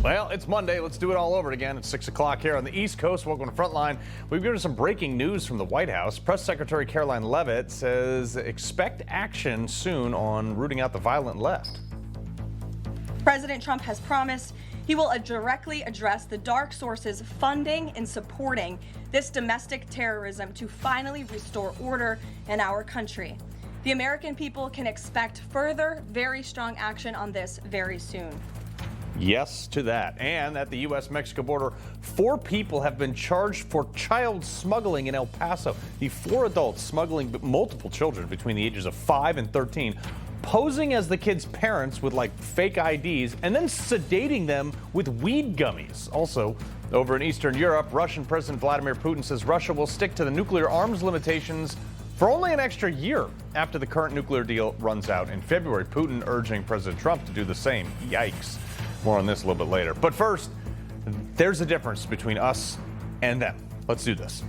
Well, it's Monday. Let's do it all over again. It's 6 o'clock here on the East Coast. Welcome to Frontline. We've given some breaking news from the White House. Press Secretary Caroline Leavitt says expect action soon on rooting out the violent left. President Trump has promised he will directly address the dark sources funding and supporting this domestic terrorism to finally restore order in our country. The American people can expect further, very strong action on this very soon. Yes to that. And at the U.S.-Mexico border, 4 people have been charged for child smuggling in El Paso. The 4 adults smuggling multiple children between the ages of 5 and 13, posing as the kids' parents with like fake IDs and then sedating them with weed gummies. Also, over in Eastern Europe, Russian President Vladimir Putin says Russia will stick to the nuclear arms limitations for only an extra year after the current nuclear deal runs out in February. Putin urging President Trump to do the same. Yikes. More on this a little bit later. But first, there's a difference between us and them. Let's do this.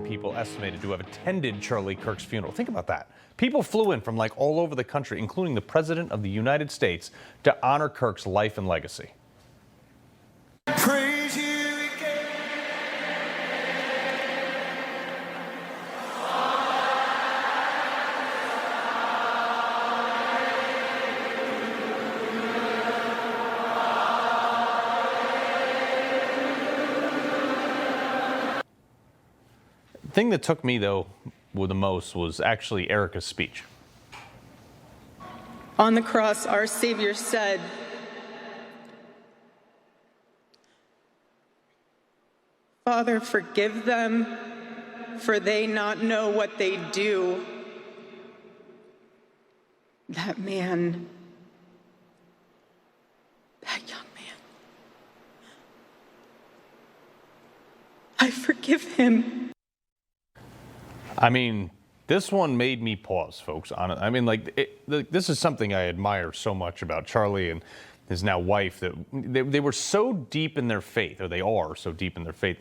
People estimated to have attended Charlie Kirk's funeral. Think about that. People flew in from like all over the country, including the President of the United States, to honor Kirk's life and legacy. Praise you again. The thing that took me, though, the most was actually Erica's speech. On the cross, our Savior said, "Father, forgive them, for they not know what they do." That man, that young man, I forgive him. I mean, this one made me pause, folks. I mean, this is something I admire so much about Charlie and his now wife, that they were so deep in their faith, or they are so deep in their faith,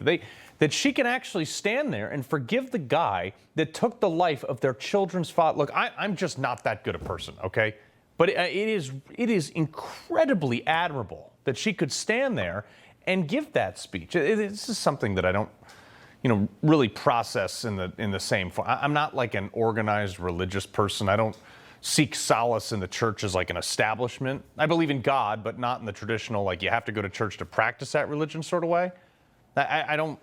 that she can actually stand there and forgive the guy that took the life of their children's father. Look, I'm just not that good a person, okay? But it is incredibly admirable that she could stand there and give that speech. This is something that I don't, really process in the same form. I'm not like an organized religious person. I don't seek solace in the church as like an establishment. I believe in God, but not in the traditional, like you have to go to church to practice that religion sort of way. I don't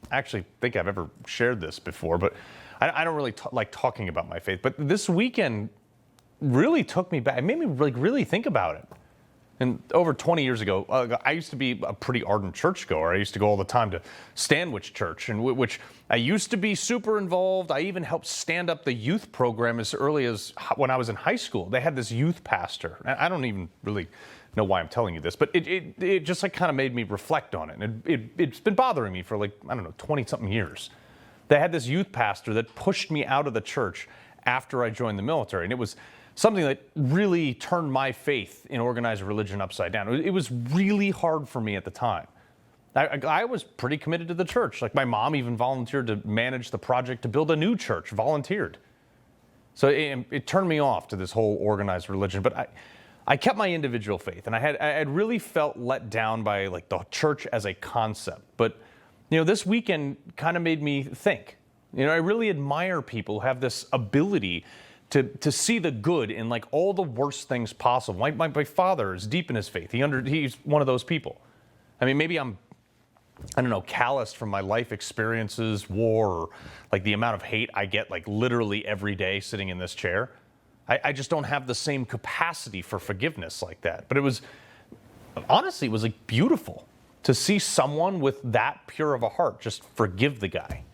actually think I've ever shared this before, but I don't really like talking about my faith. But this weekend really took me back. It made me really think about it. And over 20 years ago, I used to be a pretty ardent churchgoer. I used to go all the time to Stanwich Church, and which I used to be super involved. I even helped stand up the youth program as early as when I was in high school. They had this youth pastor. I don't even really know why I'm telling you this, but it just like kind of made me reflect on it. And it's been bothering me for 20-something years. They had this youth pastor that pushed me out of the church after I joined the military, and it was something that really turned my faith in organized religion upside down. It was really hard for me at the time. I was pretty committed to the church. Like my mom even volunteered to manage the project to build a new church, volunteered. So it turned me off to this whole organized religion. But I kept my individual faith, and I had really felt let down by like the church as a concept. But this weekend kind of made me think. I really admire people who have this ability to see the good in like all the worst things possible. My father is deep in his faith. He's one of those people. I mean, maybe I'm, calloused from my life experiences, war, or like the amount of hate I get like literally every day sitting in this chair. I just don't have the same capacity for forgiveness like that. But it was like beautiful to see someone with that pure of a heart just forgive the guy.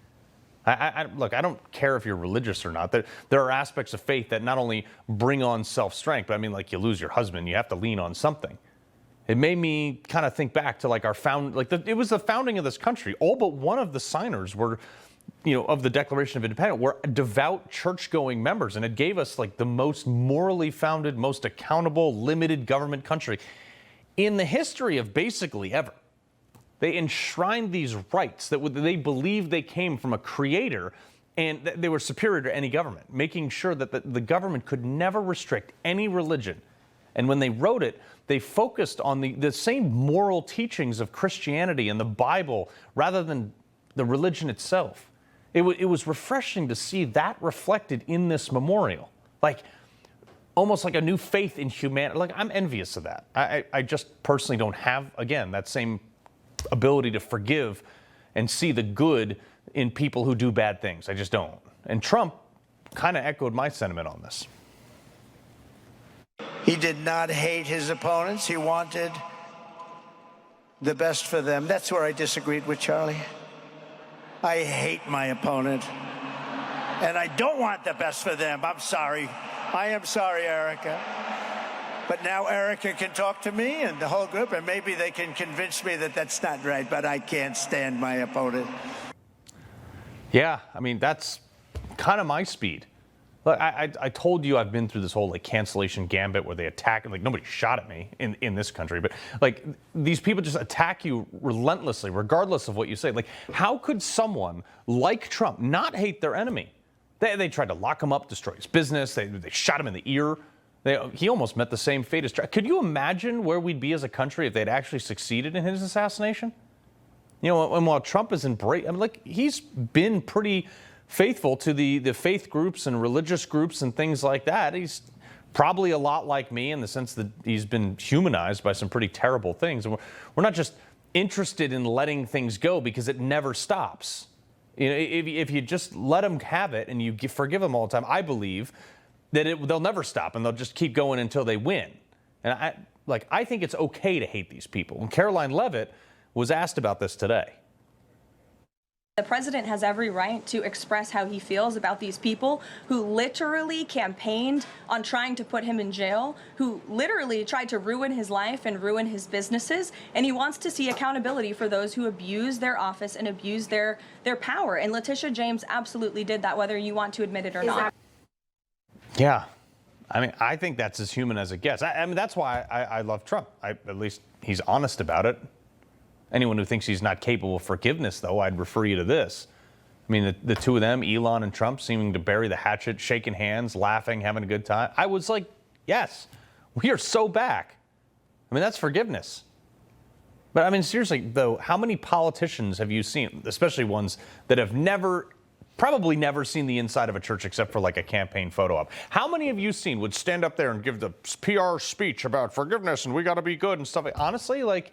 Look, I don't care if you're religious or not. There are aspects of faith that not only bring on self-strength, but I mean, like you lose your husband, you have to lean on something. It made me kind of think back to like it was the founding of this country. All but one of the signers were, of the Declaration of Independence were devout church-going members, and it gave us like the most morally founded, most accountable, limited government country in the history of basically ever. They enshrined these rights that they believed they came from a creator, and they were superior to any government, making sure that the government could never restrict any religion. And when they wrote it, they focused on the same moral teachings of Christianity and the Bible rather than the religion itself. It was refreshing to see that reflected in this memorial. Like, almost like a new faith in humanity. Like, I'm envious of that. I just personally don't have, again, that same ability to forgive and see the good in people who do bad things. I just don't. And Trump kind of echoed my sentiment on this. He did not hate his opponents. He wanted the best for them. That's where I disagreed with Charlie. I hate my opponent, and I don't want the best for them. I'm sorry. I am sorry, Erica. But now Erica can talk to me and the whole group, and maybe they can convince me that that's not right, but I can't stand my opponent. Yeah, I mean, that's kind of my speed. Look, I told you I've been through this whole, like, cancellation gambit where they attack, like, nobody shot at me in this country, but, like, these people just attack you relentlessly, regardless of what you say. Like, how could someone like Trump not hate their enemy? They tried to lock him up, destroy his business. They shot him in the ear. He almost met the same fate as Trump. Could you imagine where we'd be as a country if they'd actually succeeded in his assassination? You know, and while Trump is he's been pretty faithful to the faith groups and religious groups and things like that. He's probably a lot like me in the sense that he's been humanized by some pretty terrible things. And we're not just interested in letting things go because it never stops. You know, if you just let them have it and you forgive them all the time, I believe that they'll never stop and they'll just keep going until they win. And I think it's okay to hate these people. And Caroline Leavitt was asked about this today. The president has every right to express how he feels about these people who literally campaigned on trying to put him in jail, who literally tried to ruin his life and ruin his businesses, and he wants to see accountability for those who abuse their office and abuse their power. And Letitia James absolutely did that, whether you want to admit it or not. Yeah. I mean, I think that's as human as it gets. I mean, that's why I love Trump. At least he's honest about it. Anyone who thinks he's not capable of forgiveness, though, I'd refer you to this. I mean, the two of them, Elon and Trump, seeming to bury the hatchet, shaking hands, laughing, having a good time. I was like, yes, we are so back. I mean, that's forgiveness. But I mean, seriously, though, how many politicians have you seen, especially ones that have probably never seen the inside of a church except for like a campaign photo op? How many have you seen would stand up there and give the PR speech about forgiveness and we got to be good and stuff? Honestly, like,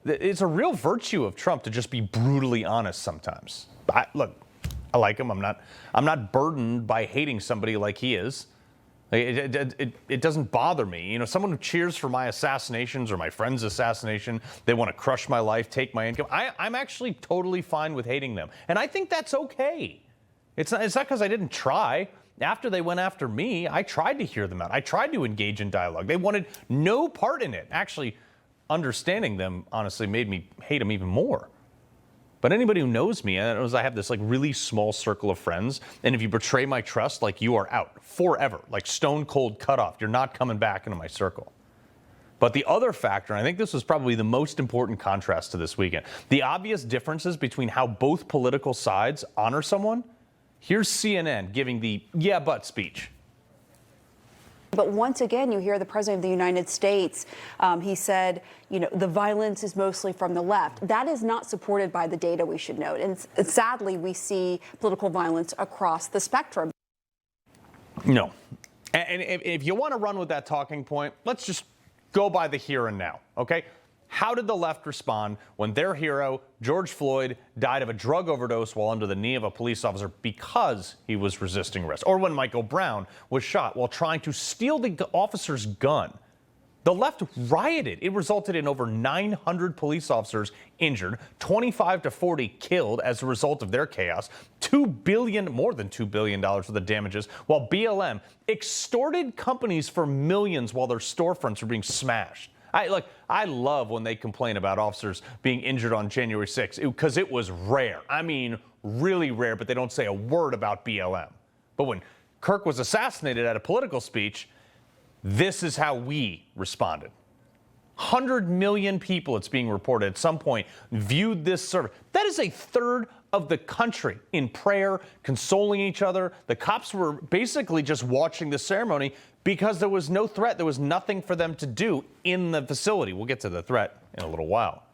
it's a real virtue of Trump to just be brutally honest sometimes. Look, I like him. I'm not burdened by hating somebody like he is. It doesn't bother me. You know, someone who cheers for my assassinations or my friend's assassination, they want to crush my life, take my income. I'm actually totally fine with hating them. And I think that's okay. It's not because I didn't try. After they went after me, I tried to hear them out. I tried to engage in dialogue. They wanted no part in it. Actually, understanding them, honestly, made me hate them even more. But anybody who knows me, I have this like really small circle of friends, and if you betray my trust, like, you are out forever, like stone cold cutoff. You're not coming back into my circle. But the other factor, and I think this was probably the most important contrast to this weekend, the obvious differences between how both political sides honor someone. Here's CNN giving the "yeah, but" speech. But once again, you hear the president of the United States, he said, you know, the violence is mostly from the left. That is not supported by the data, we should note. And sadly, we see political violence across the spectrum. No. And if you want to run with that talking point, let's just go by the here and now, okay? How did the left respond when their hero, George Floyd, died of a drug overdose while under the knee of a police officer because he was resisting arrest? Or when Michael Brown was shot while trying to steal the officer's gun? The left rioted. It resulted in over 900 police officers injured, 25 to 40 killed as a result of their chaos, more than $2 billion worth of damages, while BLM extorted companies for millions while their storefronts were being smashed. I love when they complain about officers being injured on January 6th because it was rare. I mean, really rare, but they don't say a word about BLM. But when Kirk was assassinated at a political speech, this is how we responded. 100 million people, it's being reported, at some point viewed this service. That is a third of the country in prayer, consoling each other. The cops were basically just watching the ceremony because there was no threat. There was nothing for them to do in the facility. We'll get to the threat in a little while.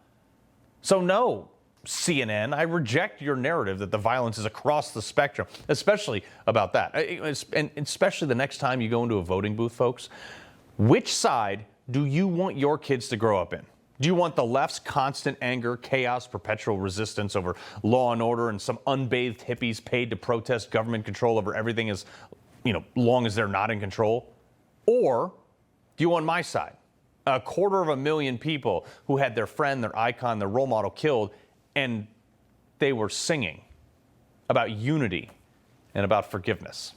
So no, CNN, I reject your narrative that the violence is across the spectrum, especially about that. And especially the next time you go into a voting booth, folks. Which side do you want your kids to grow up in? Do you want the left's constant anger, chaos, perpetual resistance over law and order, and some unbathed hippies paid to protest government control over everything as, long as they're not in control? Or do you want my side? 250,000 people who had their friend, their icon, their role model killed, and they were singing about unity and about forgiveness.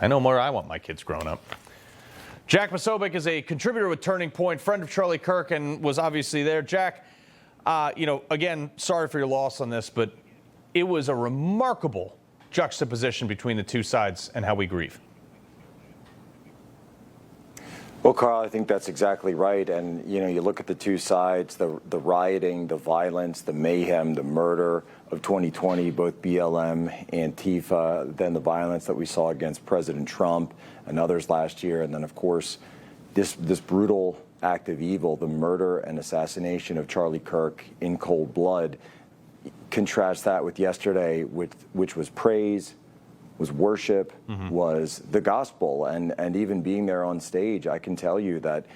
I know where I want my kids growing up. Jack Posobiec is a contributor with Turning Point, friend of Charlie Kirk, and was obviously there. Jack, again, sorry for your loss on this, but it was a remarkable juxtaposition between the two sides and how we grieve. Well, Carl, I think that's exactly right. And, you look at the two sides, the rioting, the violence, the mayhem, the murder of 2020, both BLM, Antifa, then the violence that we saw against President Trump and others last year. And then, of course, this brutal act of evil, the murder and assassination of Charlie Kirk in cold blood. Contrast that with yesterday, which was praise, was worship, was the gospel. And even being there on stage, I can tell you that,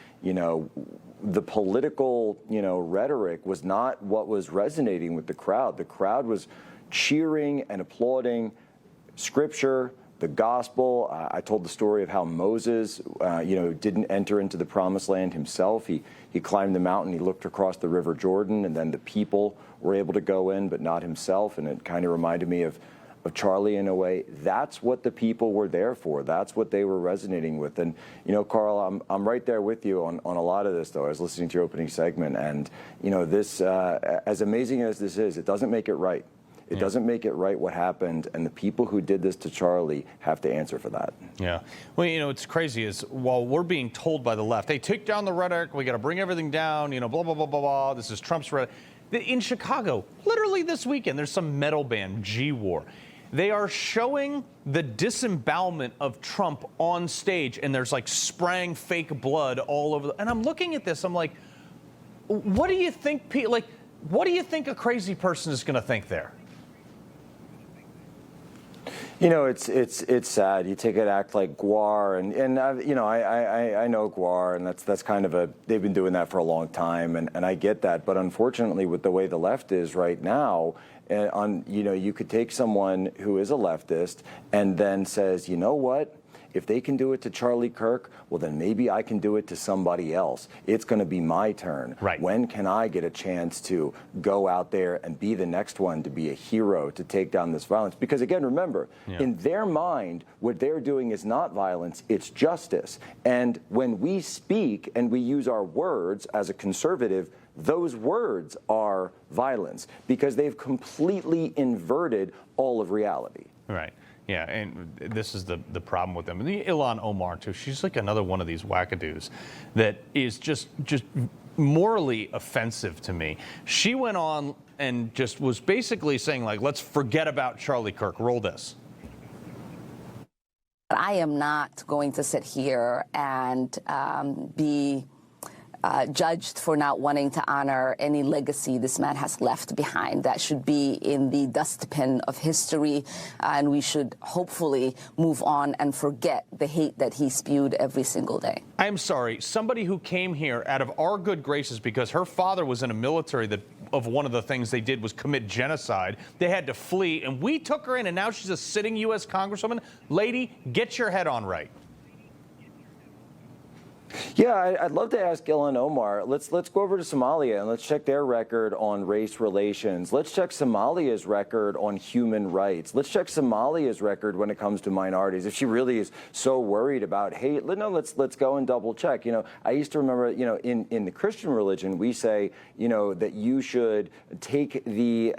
the political, rhetoric was not what was resonating with the crowd. The crowd was cheering and applauding Scripture, the gospel. I told the story of how Moses, didn't enter into the promised land himself. He climbed the mountain, he looked across the River Jordan, and then the people were able to go in, but not himself. And it kind of reminded me of Charlie in a way. That's what the people were there for. That's what they were resonating with. And, Carl, I'm right there with you on a lot of this, though. I was listening to your opening segment, and, this, as amazing as this is, it doesn't make it right. It doesn't make it right what happened, and the people who did this to Charlie have to answer for that. Yeah. Well, it's crazy is while we're being told by the left, hey, take down the rhetoric, we got to bring everything down, blah, blah, blah, blah, blah, this is Trump's rhetoric. In Chicago, literally this weekend, there's some metal band, G-War. They are showing the disembowelment of Trump on stage, and there's like spraying fake blood all over. And I'm looking at this, I'm like, what do you think, what do you think a crazy person is going to think there? It's sad. You take an act like Guar, and I know Guar, and that's kind of they've been doing that for a long time, and I get that. But unfortunately, with the way the left is right now, you could take someone who is a leftist and then says, you know what? If they can do it to Charlie Kirk, well, then maybe I can do it to somebody else. It's going to be my turn. Right. When can I get a chance to go out there and be the next one to be a hero to take down this violence? Because, again, remember, in their mind, what they're doing is not violence, it's justice. And when we speak and we use our words as a conservative, those words are violence because they've completely inverted all of reality. Right. Yeah, and this is the problem with them. And the Ilhan Omar, too, she's like another one of these wackadoos that is just morally offensive to me. She went on and just was basically saying, like, let's forget about Charlie Kirk. Roll this. I am not going to sit here and be judged for not wanting to honor any legacy this man has left behind. That should be in the dustbin of history, and we should hopefully move on and forget the hate that he spewed every single day. I'm sorry, somebody who came here out of our good graces because her father was in a military that of one of the things they did was commit genocide. They had to flee, and we took her in, and now she's a sitting U.S. Congresswoman. Lady, get your head on right. Yeah, I'd love to ask Ilhan Omar. Let's go over to Somalia and let's check their record on race relations. Let's check Somalia's record on human rights. Let's check Somalia's record when it comes to minorities. If she really is so worried about hate, let's go and double check. I used to remember, in the Christian religion, we say, that you should take the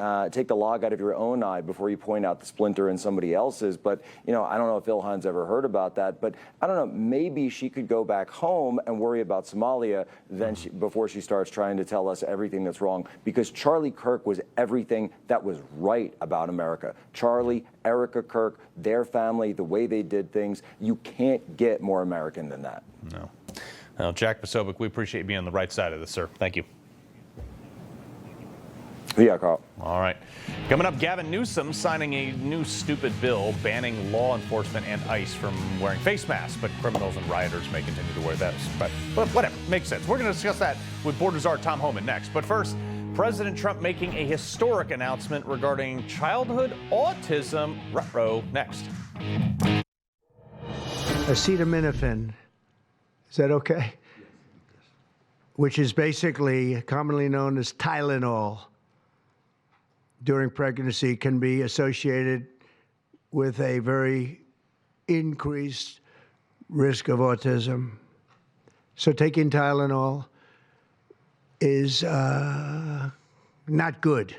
log out of your own eye before you point out the splinter in somebody else's. But I don't know if Ilhan's ever heard about that. But I don't know. Maybe she could go back home home and worry about Somalia before she starts trying to tell us everything that's wrong, because Charlie Kirk was everything that was right about America. Charlie, Erica Kirk, their family, the way they did things, you can't get more American than that. No. Well, Jack Posobiec, we appreciate you being on the right side of this, sir. Thank you. Yeah, Carl. All right. Coming up, Gavin Newsom signing a new stupid bill banning law enforcement and ICE from wearing face masks, but criminals and rioters may continue to wear those. But whatever, makes sense. We're going to discuss that with Border Czar Tom Homan next. But first, President Trump making a historic announcement regarding childhood autism. Retro next. Acetaminophen. Is that okay? Which is basically commonly known as Tylenol, during pregnancy can be associated with a very increased risk of autism. So taking Tylenol is not good.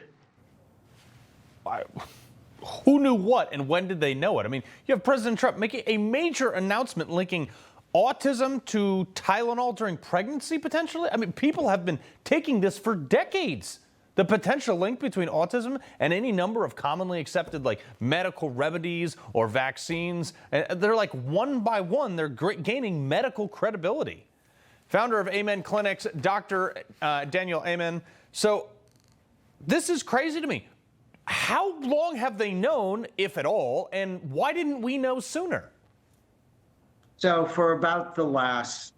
Who knew what and when did they know it? I mean, you have President Trump making a major announcement linking autism to Tylenol during pregnancy, potentially. I mean, people have been taking this for decades. The potential link between autism and any number of commonly accepted like medical remedies or vaccines, they're like one by one, they're gaining medical credibility. Founder of Amen Clinics, Dr. Daniel Amen. So this is crazy to me. How long have they known, if at all, and why didn't we know sooner? So for about the last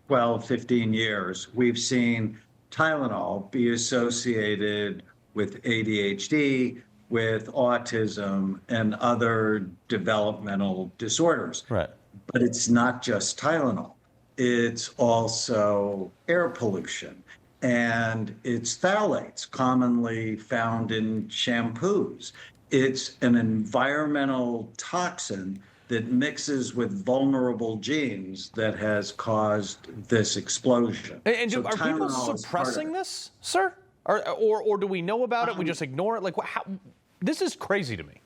12, 15 years, we've seen Tylenol be associated with ADHD, with autism, and other developmental disorders. Right. But it's not just Tylenol. It's also air pollution, and it's phthalates, commonly found in shampoos. It's an environmental toxin that mixes with vulnerable genes that has caused this explosion. And so are people suppressing this, sir? Or do we know about it? We just ignore it? Like, this is crazy to me.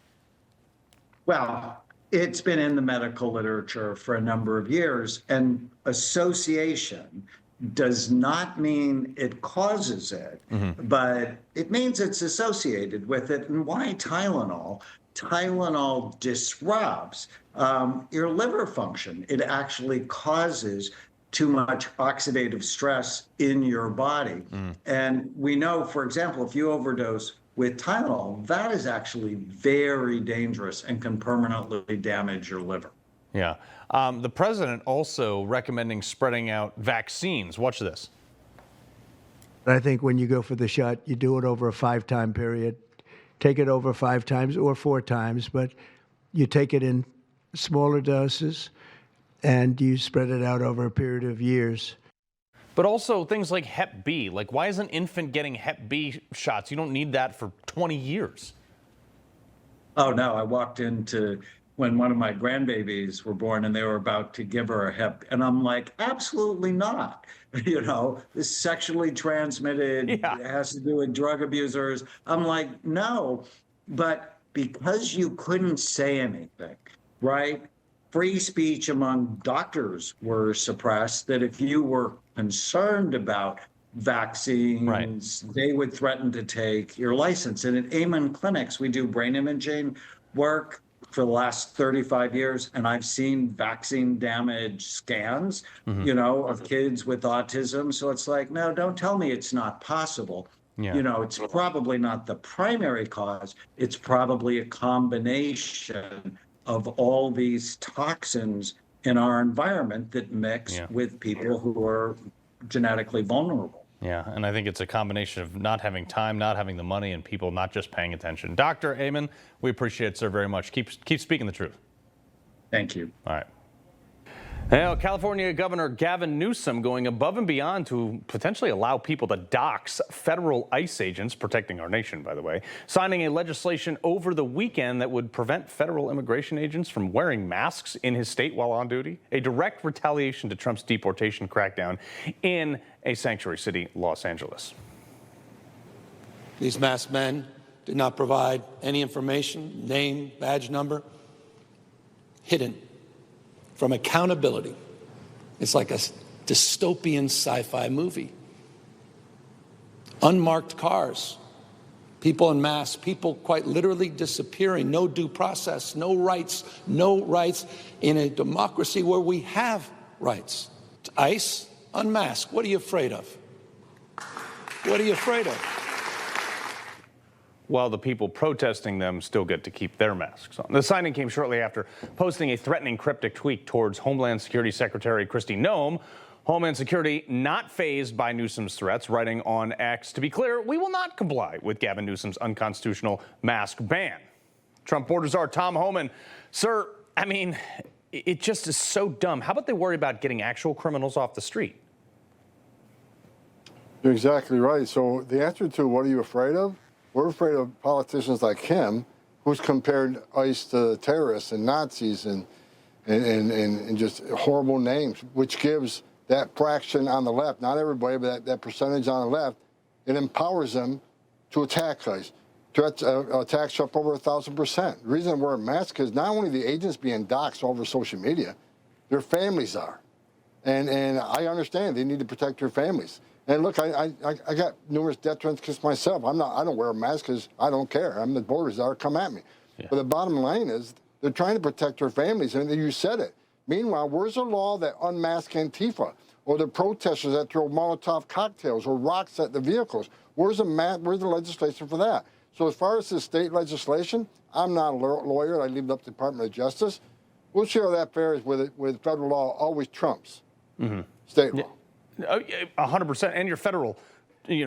Well, it's been in the medical literature for a number of years, and association does not mean it causes it, but it means it's associated with it. And why Tylenol? Tylenol disrupts your liver function. It actually causes too much oxidative stress in your body. And we know, for example, if you overdose with Tylenol, that is actually very dangerous and can permanently damage your liver. Yeah. The president also recommending spreading out vaccines. Watch this. I think when you go for the shot, you do it over a 5-time period. Take it over 5 times or 4 times, but you take it in smaller doses and you spread it out over a period of years. But also things like Hep B. Like, why is an infant getting Hep B shots? You don't need that for 20 years. Oh, no. I walked into when one of my grandbabies were born and they were about to give her a Hep. And I'm like, absolutely not. You know, this is sexually transmitted. Yeah. It has to do with drug abusers. I'm like, no. But because you couldn't say anything, right? Free speech among doctors were suppressed, that if you were concerned about vaccines, they would threaten to take your license. And at Amen Clinics, we do brain imaging work for the last 35 years, and I've seen vaccine damage scans, you know, of kids with autism. So it's like, no, don't tell me it's not possible. Yeah. You know, it's probably not the primary cause. It's probably a combination of all these toxins in our environment that mix with people who are genetically vulnerable. Yeah, and I think it's a combination of not having time, not having the money, and people not just paying attention. Dr. Amen, we appreciate it, sir, very much. Keep speaking the truth. Thank you. All right. Now, California Governor Gavin Newsom going above and beyond to potentially allow people to dox federal ICE agents, protecting our nation, by the way, signing a legislation over the weekend that would prevent federal immigration agents from wearing masks in his state while on duty, a direct retaliation to Trump's deportation crackdown in a sanctuary city, Los Angeles. These masked men did not provide any information, name, badge number, hidden from accountability. It's like a dystopian sci-fi movie. Unmarked cars, people en masse, people quite literally disappearing, no due process, no rights in a democracy where we have rights. ICE, unmasked. What are you afraid of? What are you afraid of? While the people protesting them still get to keep their masks on. The signing came shortly after posting a threatening cryptic tweet towards Homeland Security Secretary Kristi Noem. Homeland Security not fazed by Newsom's threats, writing on X, "To be clear, we will not comply with Gavin Newsom's unconstitutional mask ban." Trump border czar Tom Homan, sir, I mean, it just is so dumb. How about they worry about getting actual criminals off the street? You're exactly right. So the answer to what are you afraid of? We're afraid of politicians like him, who's compared ICE to terrorists and Nazis and just horrible names, which gives that fraction on the left, not everybody, but that percentage on the left, it empowers them to attack ICE. Attacks up over 1,000%. The reason we're masked is not only the agents being doxxed over social media, their families are. And I understand they need to protect their families. And look, I got numerous death threats myself. I don't wear a mask because I don't care. I'm the border czar, come at me. Yeah. But the bottom line is they're trying to protect their families, and you said it. Meanwhile, where's the law that unmasks Antifa or the protesters that throw Molotov cocktails or rocks at the vehicles? Where's the legislation for that? So as far as the state legislation, I'm not a lawyer. I leave it up to the Department of Justice. We'll see how that fares with federal law always trumps state law. 100%, and your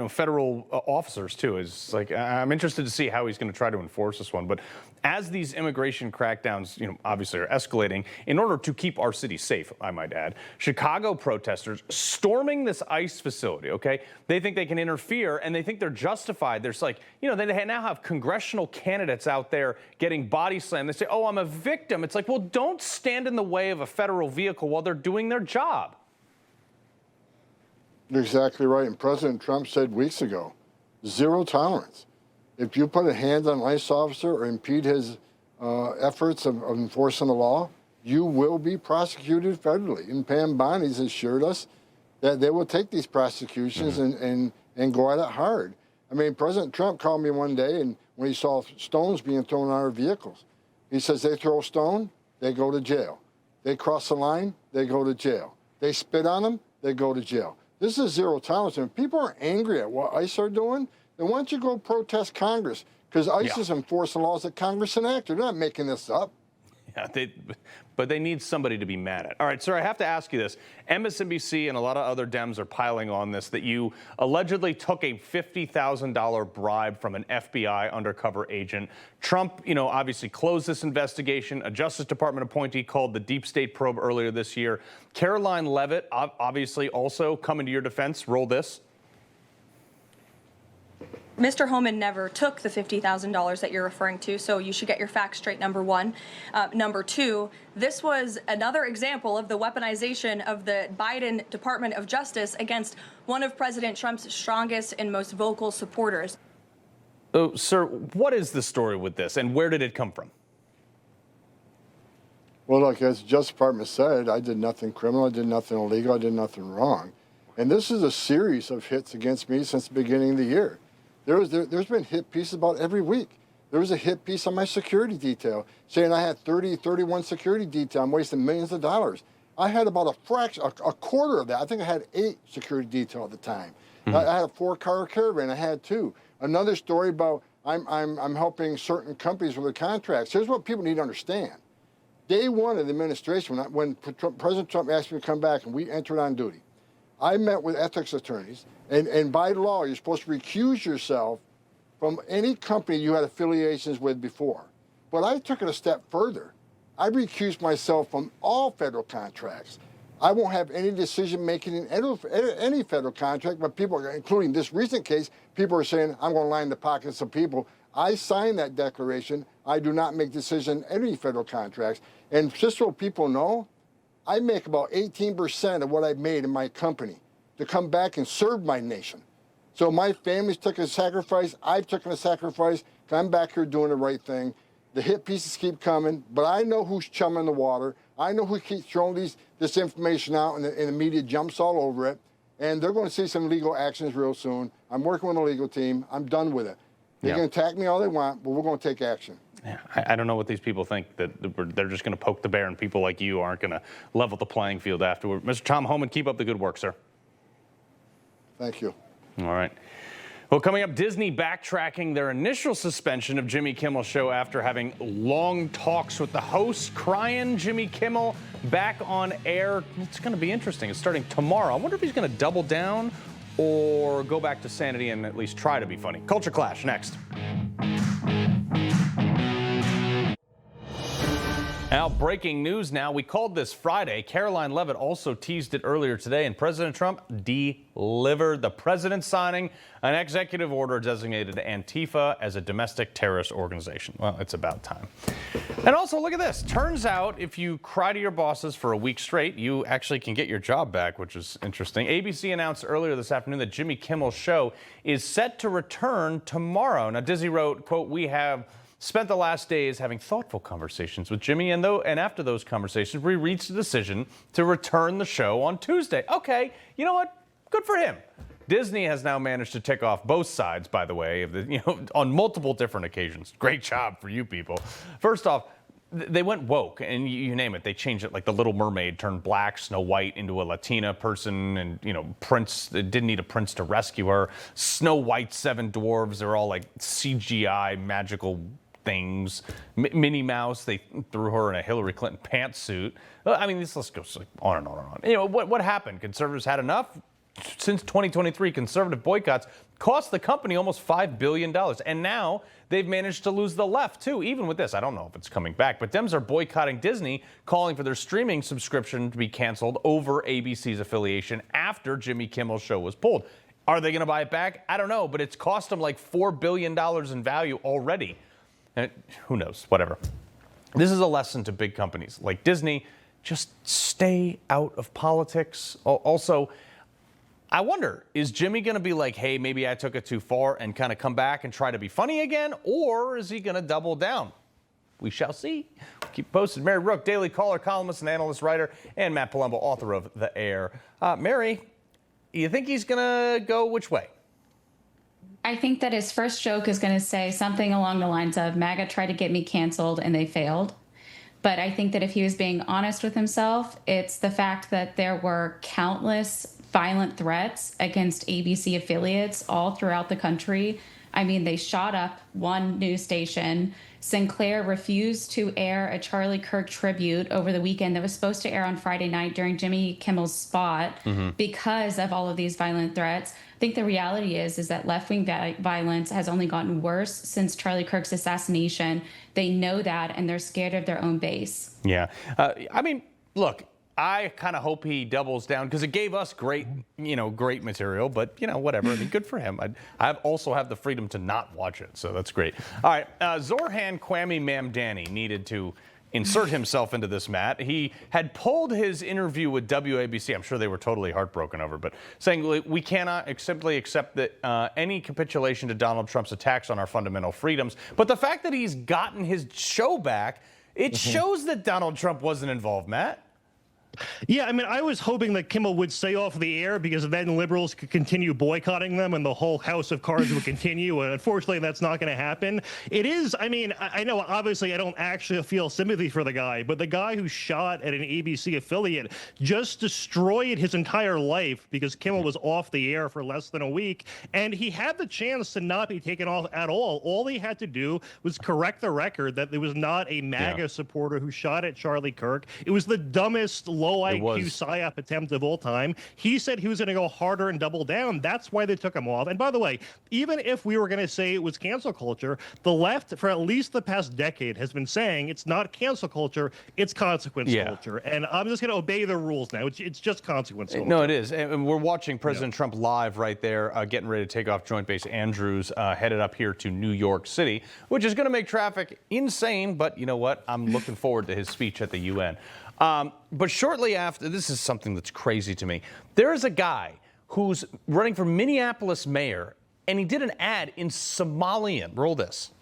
federal officers too. Is like, I'm interested to see how he's going to try to enforce this one. But as these immigration crackdowns, obviously are escalating, in order to keep our city safe, I might add, Chicago protesters storming this ICE facility. Okay, they think they can interfere, and they think they're justified. There's like, they now have congressional candidates out there getting body slammed. They say, "Oh, I'm a victim." It's like, well, don't stand in the way of a federal vehicle while they're doing their job. You're exactly right. And President Trump said weeks ago, zero tolerance. If you put a hand on an ICE officer or impede his efforts of enforcing the law, you will be prosecuted federally. And Pam Bonnie's assured us that they will take these prosecutions and go at it hard. I mean, President Trump called me one day, and when he saw stones being thrown on our vehicles, he says they throw a stone, they go to jail. They cross the line, they go to jail. They spit on them, they go to jail. This is zero tolerance. And if people are angry at what ICE are doing, then why don't you go protest Congress? Because ICE is enforcing laws that Congress enacted. They're not making this up. Yeah, but they need somebody to be mad at. All right, sir, I have to ask you this. MSNBC and a lot of other Dems are piling on this, that you allegedly took a $50,000 bribe from an FBI undercover agent. Trump, obviously closed this investigation. A Justice Department appointee called the deep state probe earlier this year. Caroline Leavitt, obviously also coming to your defense. Roll this. Mr. Homan never took the $50,000 that you're referring to, so you should get your facts straight, number one. Number two, this was another example of the weaponization of the Biden Department of Justice against one of President Trump's strongest and most vocal supporters. Oh, sir, what is the story with this, and where did it come from? Well, look, as the Justice Department said, I did nothing criminal, I did nothing illegal, I did nothing wrong. And this is a series of hits against me since the beginning of the year. There's been hit pieces about every week. There was a hit piece on my security detail saying I had 31 security detail. I'm wasting millions of dollars. I had about a quarter of that. I think I had 8 security detail at the time. I had a 4-car caravan. I had 2. Another story about I'm helping certain companies with their contracts. Here's what people need to understand. Day one of the administration, when President Trump asked me to come back and we entered on duty, I met with ethics attorneys, and by law, you're supposed to recuse yourself from any company you had affiliations with before. But I took it a step further. I recused myself from all federal contracts. I won't have any decision-making in any federal contract, but people, including this recent case, people are saying, I'm going to line the pockets of people. I signed that declaration. I do not make decisions in any federal contracts. And just so people know, I make about 18% of what I've made in my company to come back and serve my nation. So my family's took a sacrifice. I've taken a sacrifice. I'm back here doing the right thing. The hit pieces keep coming, but I know who's chumming the water. I know who keeps throwing this information out and the media jumps all over it. And they're going to see some legal actions real soon. I'm working with the legal team. I'm done with it. They can attack me all they want, but we're going to take action. Yeah, I don't know what these people think, that they're just going to poke the bear and people like you aren't going to level the playing field afterward. Mr. Tom Homan, keep up the good work, sir. Thank you. All right. Well, coming up, Disney backtracking their initial suspension of Jimmy Kimmel's show after having long talks with the host, crying Jimmy Kimmel back on air. It's going to be interesting. It's starting tomorrow. I wonder if he's going to double down or go back to sanity and at least try to be funny. Culture Clash next. Now, breaking news now. We called this Friday. Caroline Leavitt also teased it earlier today, and President Trump delivered. The president signing an executive order designated Antifa as a domestic terrorist organization. Well, it's about time. And also, look at this. Turns out if you cry to your bosses for a week straight, you actually can get your job back, which is interesting. ABC announced earlier this afternoon that Jimmy Kimmel's show is set to return tomorrow. Now, Disney wrote, quote, "We have spent the last days having thoughtful conversations with Jimmy, and after those conversations, we reached a decision to return the show on Tuesday." Okay, you know what? Good for him. Disney has now managed to tick off both sides, by the way, on multiple different occasions. Great job for you people. First off, they went woke, and you name it. They changed it, like the Little Mermaid turned black, Snow White into a Latina person, and Prince didn't need a prince to rescue her. Snow White, Seven Dwarves, they're all like CGI magical things. Minnie Mouse, they threw her in a Hillary Clinton pantsuit. I mean, this list goes on and on and on. What happened? Conservatives had enough? Since 2023, conservative boycotts cost the company almost $5 billion. And now they've managed to lose the left, too. Even with this, I don't know if it's coming back. But Dems are boycotting Disney, calling for their streaming subscription to be canceled over ABC's affiliation after Jimmy Kimmel's show was pulled. Are they going to buy it back? I don't know. But it's cost them like $4 billion in value already. And who knows? Whatever. This is a lesson to big companies like Disney. Just stay out of politics. Also, I wonder, is Jimmy going to be like, hey, maybe I took it too far and kind of come back and try to be funny again? Or is he going to double down? We shall see. Keep posted. Mary Rook, Daily Caller, columnist and analyst writer, and Matt Palumbo, author of The Air. Mary, you think he's going to go which way? I think that his first joke is going to say something along the lines of, MAGA tried to get me canceled and they failed. But I think that if he was being honest with himself, it's the fact that there were countless violent threats against ABC affiliates all throughout the country. I mean, they shot up one news station. Sinclair refused to air a Charlie Kirk tribute over the weekend that was supposed to air on Friday night during Jimmy Kimmel's spot because of all of these violent threats. I think the reality is that left-wing violence has only gotten worse since Charlie Kirk's assassination. They know that, and they're scared of their own base. Yeah. I mean, look, I kind of hope he doubles down because it gave us great material, but, whatever. I mean, good for him. I also have the freedom to not watch it, so that's great. All right. Zorhan Kwame Mamdani needed to insert himself into this, Matt. He had pulled his interview with WABC. I'm sure they were totally heartbroken over, but saying we cannot simply accept that any capitulation to Donald Trump's attacks on our fundamental freedoms. But the fact that he's gotten his show back, it shows that Donald Trump wasn't involved, Matt. Yeah, I mean, I was hoping that Kimmel would stay off the air because then liberals could continue boycotting them and the whole house of cards would continue. And unfortunately, that's not going to happen. It is, I mean, I know obviously I don't actually feel sympathy for the guy, but the guy who shot at an ABC affiliate just destroyed his entire life because Kimmel was off the air for less than a week. And he had the chance to not be taken off at all. All he had to do was correct the record that there was not a MAGA supporter who shot at Charlie Kirk. It was the dumbest low IQ PSYOP attempt of all time. He said he was going to go harder and double down. That's why they took him off. And by the way, even if we were going to say it was cancel culture, the left for at least the past decade has been saying it's not cancel culture, it's consequence culture. And I'm just going to obey the rules now. It's just consequence culture. No, it is. And we're watching President Trump live right there, getting ready to take off Joint Base Andrews, headed up here to New York City, which is going to make traffic insane. But you know what? I'm looking forward to his speech at the UN. But shortly after, this is something that's crazy to me. There is a guy who's running for Minneapolis mayor, and he did an ad in Somalian. Roll this.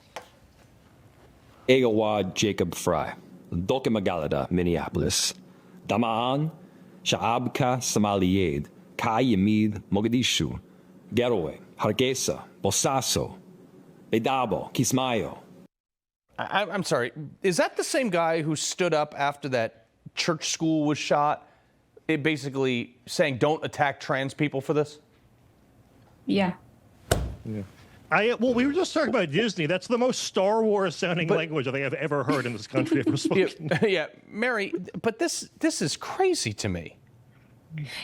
Egawa Jacob Fry, Doke Magalada, Minneapolis. Damaan, Sha'abka Somaliyed, Ka Yamid Mogadishu, Garowe, Hargeisa, Bosaso, Beidabo, Kismayo. I'm sorry, is that the same guy who stood up after that church school was shot, basically saying don't attack trans people for this? Yeah. Well, we were just talking about Disney. That's the most Star Wars sounding language I think I've ever heard in this country ever spoken. Yeah, Mary, but this is crazy to me.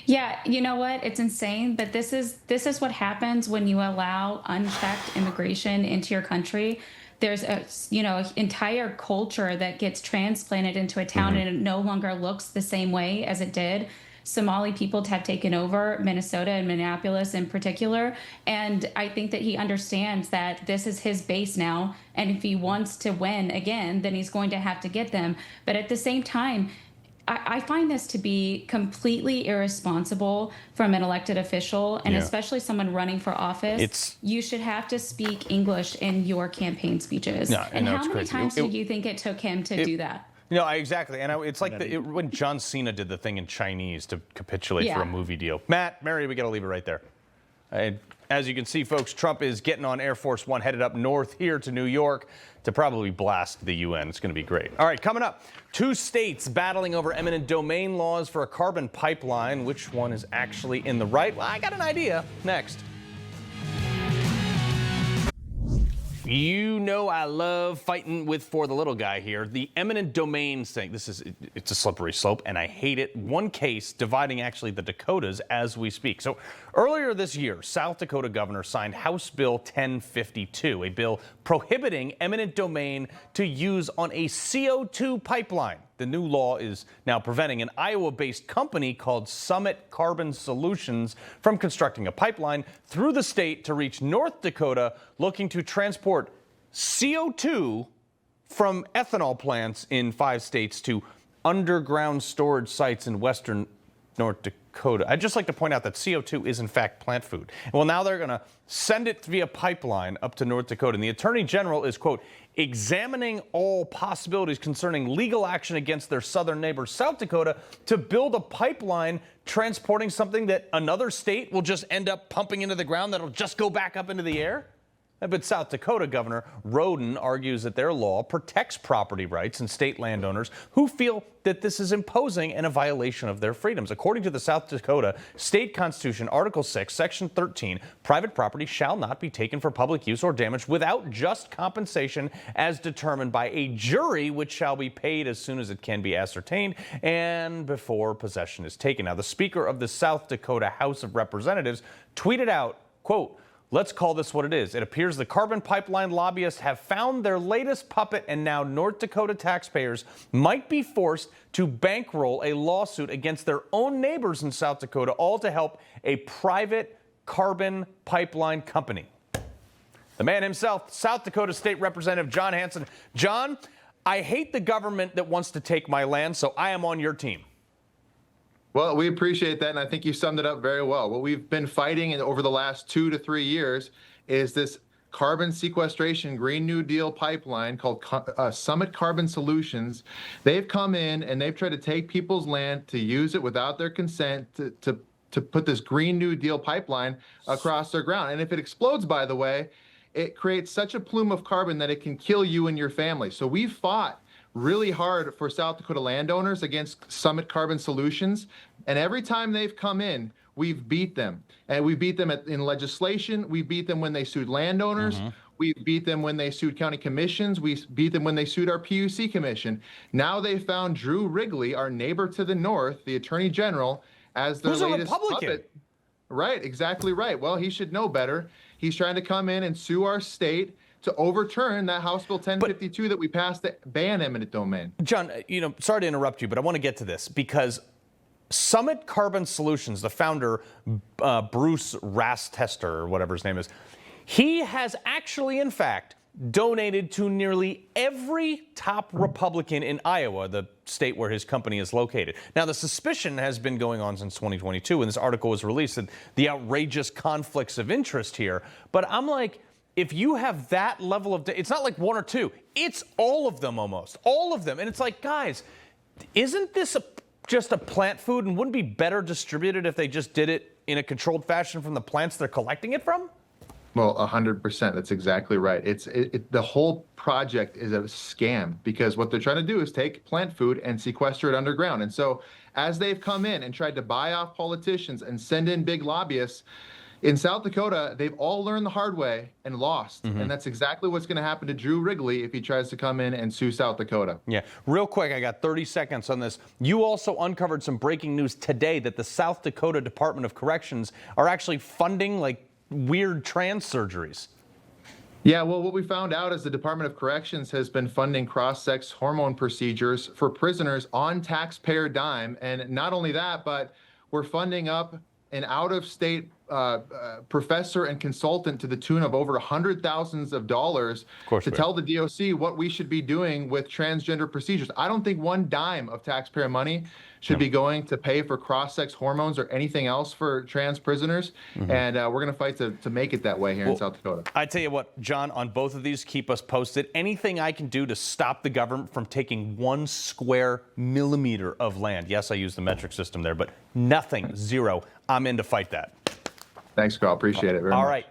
Yeah, you know what? It's insane, but this is what happens when you allow unchecked immigration into your country. There's an entire culture that gets transplanted into a town and it no longer looks the same way as it did. Somali people have taken over Minnesota and Minneapolis in particular. And I think that he understands that this is his base now. And if he wants to win again, then he's going to have to get them. But at the same time, I find this to be completely irresponsible from an elected official, and especially someone running for office. You should have to speak English in your campaign speeches. No, and no, how many crazy. times do you think it took him to do that? No, exactly. And it's like when John Cena did the thing in Chinese to capitulate for a movie deal. Matt, Mary, we got to leave it right there. As you can see, folks, Trump is getting on Air Force One, headed up north here to New York to probably blast the UN. It's going to be great. All right, coming up, 2 states battling over eminent domain laws for a carbon pipeline. Which one is actually in the right? Well, I got an idea. Next. You know I love fighting for the little guy here. The eminent domain thing, it's a slippery slope, and I hate it. One case dividing actually the Dakotas as we speak. So earlier this year, South Dakota governor signed House Bill 1052, a bill prohibiting eminent domain to use on a CO2 pipeline. The new law is now preventing an Iowa-based company called Summit Carbon Solutions from constructing a pipeline through the state to reach North Dakota, looking to transport CO2 from ethanol plants in 5 states to underground storage sites in western North Dakota. I'd just like to point out that CO2 is in fact plant food. Well, now they're going to send it via pipeline up to North Dakota. And the Attorney General is, quote, examining all possibilities concerning legal action against their southern neighbor, South Dakota, to build a pipeline transporting something that another state will just end up pumping into the ground that'll just go back up into the air. But South Dakota Governor Roden argues that their law protects property rights and state landowners who feel that this is imposing and a violation of their freedoms. According to the South Dakota State Constitution, Article 6, Section 13, private property shall not be taken for public use or damaged without just compensation as determined by a jury, which shall be paid as soon as it can be ascertained and before possession is taken. Now, the Speaker of the South Dakota House of Representatives tweeted out, quote, let's call this what it is. It appears the carbon pipeline lobbyists have found their latest puppet, and now North Dakota taxpayers might be forced to bankroll a lawsuit against their own neighbors in South Dakota, all to help a private carbon pipeline company. The man himself, South Dakota State Representative John Hanson. John, I hate the government that wants to take my land, so I am on your team. Well, we appreciate that, and I think you summed it up very well. What we've been fighting over the last 2 to 3 years is this carbon sequestration Green New Deal pipeline called Summit Carbon Solutions. They've come in and they've tried to take people's land to use it without their consent to put this Green New Deal pipeline across their ground. And if it explodes, by the way, it creates such a plume of carbon that it can kill you and your family. So we fought really hard for South Dakota landowners against Summit Carbon Solutions. And every time they've come in, we've beat them. And we beat them in legislation. We beat them when they sued landowners. We beat them when they sued county commissions. We beat them when they sued our PUC commission. Now they found Drew Wrigley, our neighbor to the north, the Attorney General, as their latest puppet. Right, exactly right. Well, he should know better. He's trying to come in and sue our state to overturn that House Bill 1052 that we passed that ban eminent domain. John, sorry to interrupt you, but I want to get to this because Summit Carbon Solutions, the founder, Bruce Rastester, or whatever his name is, he has actually, in fact, donated to nearly every top Republican in Iowa, the state where his company is located. Now, the suspicion has been going on since 2022 when this article was released, and the outrageous conflicts of interest here. But I'm like, if you have that level of, it's not like 1 or 2, it's all of them almost, all of them. And it's like, guys, isn't this just a plant food and wouldn't be better distributed if they just did it in a controlled fashion from the plants they're collecting it from? Well, 100%. That's exactly right. The whole project is a scam because what they're trying to do is take plant food and sequester it underground. And so as they've come in and tried to buy off politicians and send in big lobbyists, in South Dakota, they've all learned the hard way and lost. And that's exactly what's going to happen to Drew Wrigley if he tries to come in and sue South Dakota. Yeah. Real quick, I got 30 seconds on this. You also uncovered some breaking news today that the South Dakota Department of Corrections are actually funding like weird trans surgeries. Yeah, well, what we found out is the Department of Corrections has been funding cross-sex hormone procedures for prisoners on taxpayer dime. And not only that, but we're funding up an out-of-state professor and consultant to the tune of over $100,000 to tell the DOC what we should be doing with transgender procedures. I don't think one dime of taxpayer money should be going to pay for cross-sex hormones or anything else for trans prisoners. And we're going to fight to make it that way here in South Dakota. I tell you what, John, on both of these, keep us posted. Anything I can do to stop the government from taking 1 square millimeter of land. Yes, I use the metric system there, but nothing, zero. I'm in to fight that. Thanks, Carl. Appreciate it very much. All right.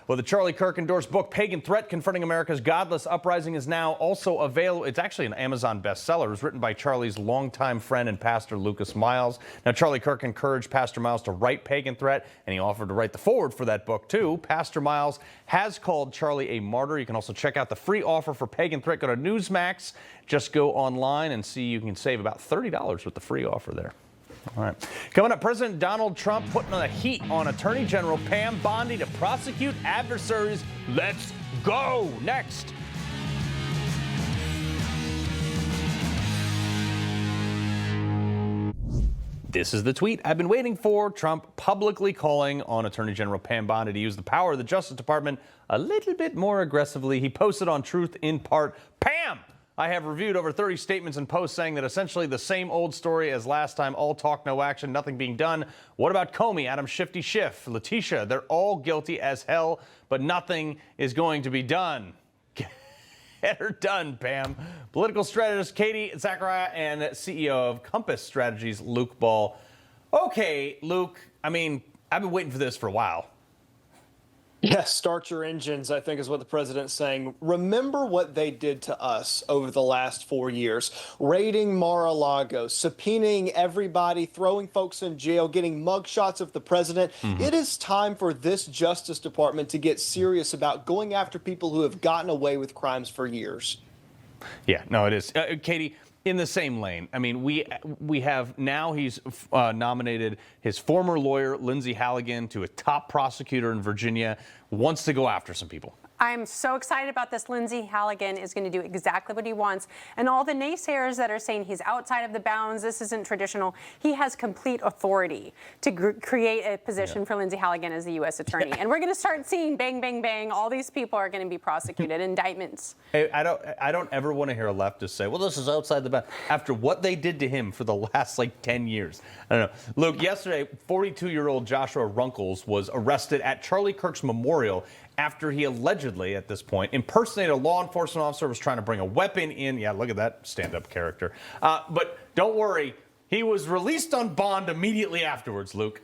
Well, the Charlie Kirk endorsed book, Pagan Threat, Confronting America's Godless Uprising, is now also available. It's actually an Amazon bestseller. It was written by Charlie's longtime friend and pastor, Lucas Miles. Now, Charlie Kirk encouraged Pastor Miles to write Pagan Threat, and he offered to write the foreword for that book, too. Pastor Miles has called Charlie a martyr. You can also check out the free offer for Pagan Threat. Go to Newsmax. Just go online and see you can save about $30 with the free offer there. All right. Coming up, President Donald Trump putting the heat on Attorney General Pam Bondi to prosecute adversaries. Let's go. Next. This is the tweet I've been waiting for. Trump publicly calling on Attorney General Pam Bondi to use the power of the Justice Department a little bit more aggressively. He posted on Truth in Part, Pam, I have reviewed over 30 statements and posts saying that essentially the same old story as last time, all talk, no action, nothing being done. What about Comey, Adam Shifty Schiff, Letitia? They're all guilty as hell, but nothing is going to be done. Get her done, Pam. Political strategist Katie Zachariah and CEO of Compass Strategies, Luke Ball. Okay, Luke, I mean, I've been waiting for this for a while. Yes, start your engines, I think is what the president's saying. Remember what they did to us over the last 4 years. Raiding Mar-a-Lago, subpoenaing everybody, throwing folks in jail, getting mugshots of the president. It is time for this Justice Department to get serious about going after people who have gotten away with crimes for years. Yeah, no, it is. Katie, in the same lane, I mean, we have now he's nominated his former lawyer, Lindsay Halligan, to a top prosecutor in Virginia, wants to go after some people. I'm so excited about this. Lindsay Halligan is going to do exactly what he wants. And all the naysayers that are saying he's outside of the bounds, this isn't traditional, he has complete authority to create a position for Lindsay Halligan as the U.S. attorney. And we're going to start seeing bang, bang, bang. All these people are going to be prosecuted, indictments. Hey, I don't ever want to hear a leftist say, well, this is outside the bounds. After what they did to him for the last, 10 years. I don't know. Luke, yesterday, 42-year-old Joshua Runkles was arrested at Charlie Kirk's memorial after he allegedly, at this point, impersonated a law enforcement officer, was trying to bring a weapon in. Yeah, look at that stand-up character. But don't worry, he was released on bond immediately afterwards, Luke.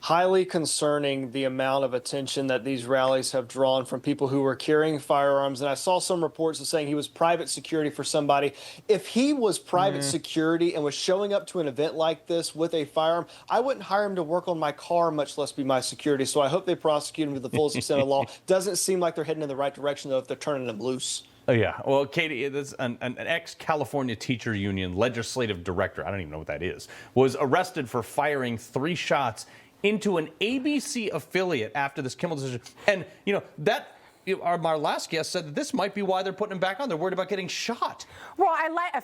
Highly concerning the amount of attention that these rallies have drawn from people who were carrying firearms. And I saw some reports saying he was private security for somebody. If he was private security and was showing up to an event like this with a firearm, I wouldn't hire him to work on my car, much less be my security. So I hope they prosecute him to the fullest extent of the law. Doesn't seem like they're heading in the right direction, though, if they're turning him loose. Oh, yeah. Well, Katie, this an ex-California teacher union legislative director, I don't even know what that is, was arrested for firing 3 shots into an ABC affiliate after this Kimmel decision. And, our last guest said that this might be why they're putting him back on. They're worried about getting shot. Well,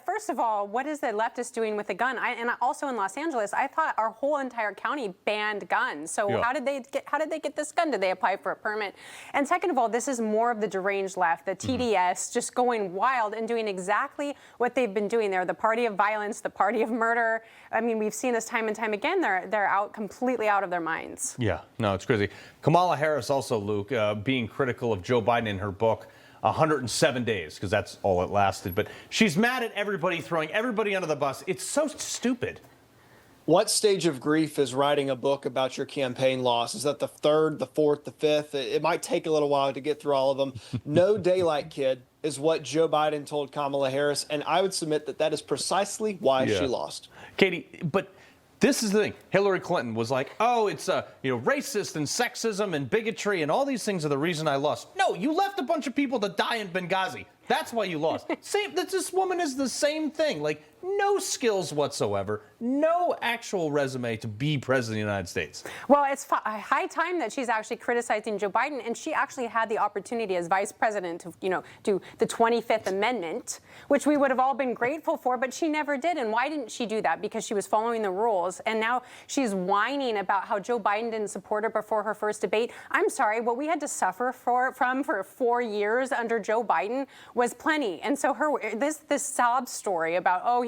first of all, what is the leftist doing with a gun? And also in Los Angeles, I thought our whole entire county banned guns. So how did they get this gun? Did they apply for a permit? And second of all, this is more of the deranged left, the TDS, just going wild and doing exactly what they've been doing. They're the party of violence, the party of murder. I mean, we've seen this time and time again. They're completely out of their minds. Yeah, no, it's crazy. Kamala Harris also, Luke, being critical of Joe Biden in her book, 107 days, because that's all it lasted. But she's mad at everybody, throwing everybody under the bus. It's so stupid. What stage of grief is writing a book about your campaign loss? Is that the third, the fourth, the fifth? It might take a little while to get through all of them. No daylight, kid, is what Joe Biden told Kamala Harris, and I would submit that that is precisely why she lost. Katie, but this is the thing. Hillary Clinton was like, oh, it's racist and sexism and bigotry and all these things are the reason I lost. No, you left a bunch of people to die in Benghazi. That's why you lost. This woman is the same thing. Like, no skills whatsoever, no actual resume to be president of the United States. Well, it's high time that she's actually criticizing Joe Biden, and she actually had the opportunity as vice president to, do the 25th Amendment, which we would have all been grateful for, but she never did. And why didn't she do that? Because she was following the rules, and now she's whining about how Joe Biden didn't support her before her first debate. I'm sorry, what we had to suffer from for 4 years under Joe Biden was plenty. And so this sob story about, oh,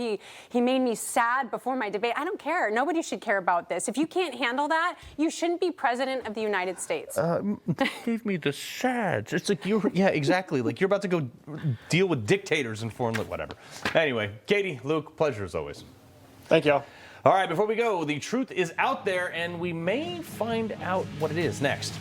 he made me sad before my debate. I don't care. Nobody should care about this. If you can't handle that, you shouldn't be president of the United States. Gave me the sads. It's like yeah, exactly. Like you're about to go deal with dictators in foreign, whatever. Anyway, Katie, Luke, pleasure as always. Thank you. All right, before we go, the truth is out there, and we may find out what it is next.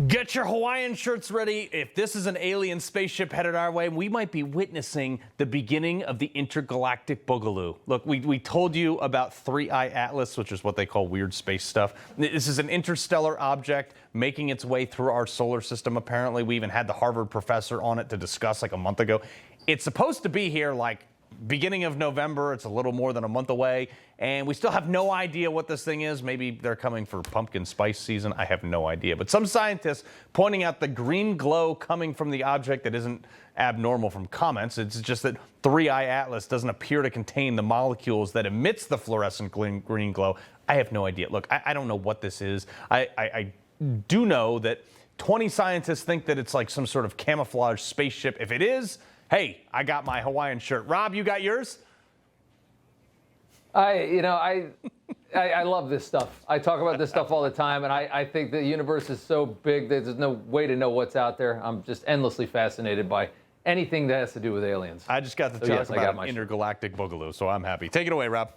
Get your Hawaiian shirts ready. If this is an alien spaceship headed our way, we might be witnessing the beginning of the intergalactic boogaloo. Look, we told you about 3I Atlas, which is what they call weird space stuff. This is an interstellar object making its way through our solar system, apparently. We even had the Harvard professor on it to discuss like a month ago. It's supposed to be here like beginning of November. It's a little more than a month away, and we still have no idea what this thing is. Maybe they're coming for pumpkin spice season. I have no idea. But some scientists pointing out the green glow coming from the object that isn't abnormal from comments. It's just that 3I Atlas doesn't appear to contain the molecules that emits the fluorescent green glow. I have no idea. Look, I don't know what this is. I do know that 20 scientists think that it's like some sort of camouflage spaceship. If it is, hey, I got my Hawaiian shirt. Rob, you got yours? I love this stuff. I talk about this stuff all the time, and I think the universe is so big that there's no way to know what's out there. I'm just endlessly fascinated by anything that has to do with aliens. I just got to talk about an intergalactic boogaloo, so I'm happy. Take it away, Rob.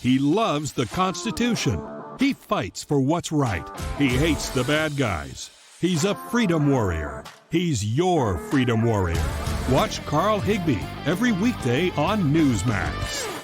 He loves the Constitution. He fights for what's right. He hates the bad guys. He's a freedom warrior. He's your freedom warrior. Watch Carl Higbie every weekday on Newsmax.